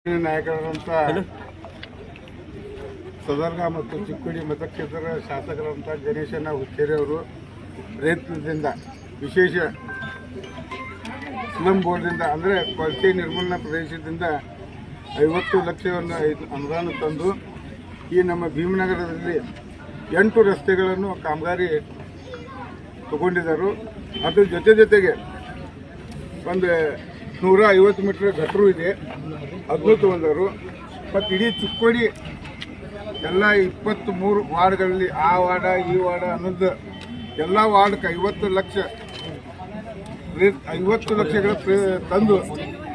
ನಾಯಕರಾದಂಥ ಸದರ್ಗ ಮತ್ತು ಚಿಕ್ಕೋಡಿ ಮತಕ್ಷೇತ್ರದ ಶಾಸಕರಾದಂಥ ಗಣೇಶನ ಹುಕ್ಕೇರಿ ಅವರು ಪ್ರಯತ್ನದಿಂದ ವಿಶೇಷ ಸ್ಲಮ್ ಬೋರ್ಡ್ದಿಂದ ಅಂದರೆ ಕೊಳಚೆ ನಿರ್ಮೂಲನಾ ಪ್ರದೇಶದಿಂದ 50 ಲಕ್ಷವನ್ನು ಅನುದಾನ ತಂದು ಈ ನಮ್ಮ ಭೀಮನಗರದಲ್ಲಿ 8 ರಸ್ತೆಗಳನ್ನು ಕಾಮಗಾರಿ ತಗೊಂಡಿದ್ದರು. ಅದ್ರ ಜೊತೆಗೆ ಒಂದು 150 ಮೀಟರ್ ಗಟ್ಟರು ಇದೆ, ಅದನ್ನು ತಗೊಂಡರು. ಮತ್ತು ಇಡೀ ಚಿಕ್ಕೋಡಿ ಎಲ್ಲ 23 ವಾರ್ಡ್ಗಳಲ್ಲಿ ಆ ವಾರ್ಡ ಈ ವಾರ್ಡ ಅನ್ನೋದು ಎಲ್ಲ ವಾರ್ಡ್ಗೆ 50 ಲಕ್ಷಗಳ ತಂದು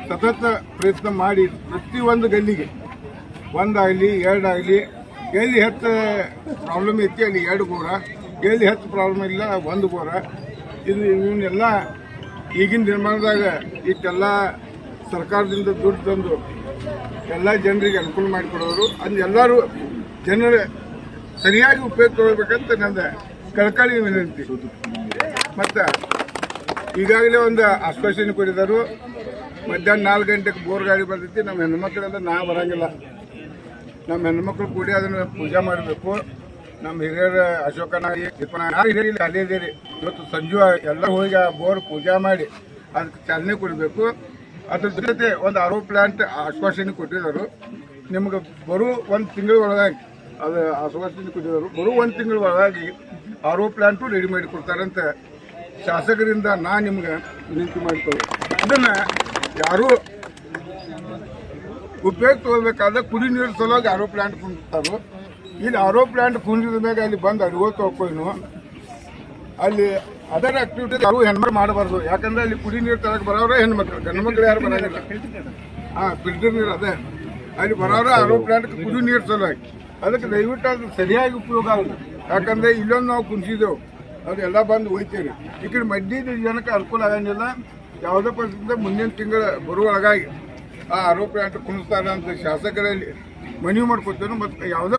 ಸತತ ಪ್ರಯತ್ನ ಮಾಡಿ ಪ್ರತಿಯೊಂದು ಗಲ್ಲಿಗೆ ಒಂದಾಗಲಿ ಎರಡಾಗಲಿ ಎಲ್ಲಿ ಹೆಚ್ಚು ಪ್ರಾಬ್ಲಮ್ ಐತಿ ಅಲ್ಲಿ 2 ಬೋರ, ಎಲ್ಲಿ ಹೆಚ್ಚು ಪ್ರಾಬ್ಲಮ್ ಇಲ್ಲ 1 ಬೋರ. ಇವನ್ನೆಲ್ಲ ಈಗಿನ ನಿರ್ಮಾಣದಾಗ ಇಷ್ಟೆಲ್ಲ ಸರ್ಕಾರದಿಂದ ದುಡ್ಡು ತಂದು ಎಲ್ಲ ಜನರಿಗೆ ಅನುಕೂಲ ಮಾಡಿಕೊಡೋರು. ಅಲ್ಲಿ ಎಲ್ಲರೂ ಜನರು ಸರಿಯಾಗಿ ಉಪಯೋಗ ತಗೋಬೇಕಂತ ನನ್ನ ಕಳಕಳಿ ವಿನಂತಿ. ಮತ್ತು ಈಗಾಗಲೇ ಒಂದು ಆಶ್ವಾಸನೆ ಕೊಟ್ಟಿದ್ದರು. ಮಧ್ಯಾಹ್ನ 4 ಗಂಟೆಗೆ ಬೋರ್ ಗಾಡಿ ಬರ್ತೈತಿ. ನಮ್ಮ ಹೆಣ್ಮಕ್ಳೆಲ್ಲ ನಾ ಬರೋಂಗಿಲ್ಲ, ನಮ್ಮ ಹೆಣ್ಮಕ್ಳು ಕೂಡಿ ಅದನ್ನು ಪೂಜೆ ಮಾಡಬೇಕು. ನಮ್ಮ ಹಿರಿಯರ ಅಶೋಕನ ಹಿರಿಯರು ಅಲ್ಲೇ ಇದ್ದೀರಿ. ಇವತ್ತು ಸಂಜೆ ಎಲ್ಲ ಹೋಗಿ ಆ ಬೋರ್ ಪೂಜೆ ಮಾಡಿ ಅದಕ್ಕೆ ಚಾಲನೆ ಕೊಡಬೇಕು. ಅದ್ರ ಜೊತೆ ಒಂದು ಆರೋ ಪ್ಲಾಂಟ್ ಆಶ್ವಾಸನೆ ಕೊಟ್ಟಿದ್ದರು. ನಿಮ್ಗೆ ಬರೋ 1 ತಿಂಗಳ ಒಳಗಾಗಿ ಅದು ಆಶ್ವಾಸನೆ ಕೊಟ್ಟಿದ್ದರು. ಬರೋ 1 ತಿಂಗಳ ಒಳಗಾಗಿ ಆರೋ ಪ್ಲಾಂಟು ರೆಡಿ ಮಾಡಿ ಕೊಡ್ತಾರಂತ ಶಾಸಕರಿಂದ ನಾನು ನಿಮ್ಗೆ ವಿನಂತಿ ಮಾಡಿಕೊಳ್ಳಿ. ಇದನ್ನು ಯಾರೂ ಉಪಯೋಗ ತಗೋಬೇಕಾದ್ರೆ ಕುಡಿ ನೀರು ಸಲುವಾಗಿ ಆರೋ ಪ್ಲಾಂಟ್ ಕುಂದಿರ್ತಾರೋ. ಇಲ್ಲಿ ಆರೋ ಪ್ಲಾಂಟ್ ಕುಂದಿದ ಮ್ಯಾಗ ಅಲ್ಲಿ ಬಂದು ಅಡುಗೆ ತೊಗೊಯ್ನು ಅಲ್ಲಿ ಅದರ ಆಕ್ಟಿವಿಟಿ ಯಾರು ಹೆಣ್ಮಕ್ಳು ಮಾಡಬಾರ್ದು. ಯಾಕಂದ್ರೆ ಅಲ್ಲಿ ಕುಡಿ ನೀರು ತರಕ್ಕೆ ಬರೋರು ಹೆಣ್ಮಕ್ಳು, ಗಂಡು ಮಕ್ಳು ಯಾರು ಬರೋಂಗಿಲ್ಲ. ಫಿಲ್ಟರ್ ನೀರು ಅದೇ ಅಲ್ಲಿ ಬರೋರು ಆರೋ ಪ್ಲಾಂಟ್ ಕುಡಿ ನೀರು ಸಲುವಾಗಿ. ಅದಕ್ಕೆ ದಯವಿಟ್ಟು ಅದು ಸರಿಯಾಗಿ ಉಪಯೋಗ ಆಗಲ್ಲ. ಯಾಕಂದ್ರೆ ಇಲ್ಲೊಂದು ನಾವು ಕುಂದಿಸಿದೆವು, ಅದು ಎಲ್ಲ ಬಂದು ಹೋಯ್ತೀರಿ. ಈ ಕಡೆ ಮಡ್ಡಿದ ಜನಕ್ಕೆ ಅನುಕೂಲ ಆಗಂಗಿಲ್ಲ. ಯಾವುದೇ ಪರಿಸ್ಥಿತಿಯಿಂದ ಮುಂದಿನ ತಿಂಗಳ ಬರುವೊಳಗಾಗಿ ಆ ಆರೋ ಪ್ಲಾಂಟ್ ಕುಣಿಸ್ತಾರೆ ಅಂತ ಶಾಸಕರಲ್ಲಿ ಮನವಿ ಮಾಡ್ಕೊತೇನೆ. ಮತ್ತು ಯಾವುದೇ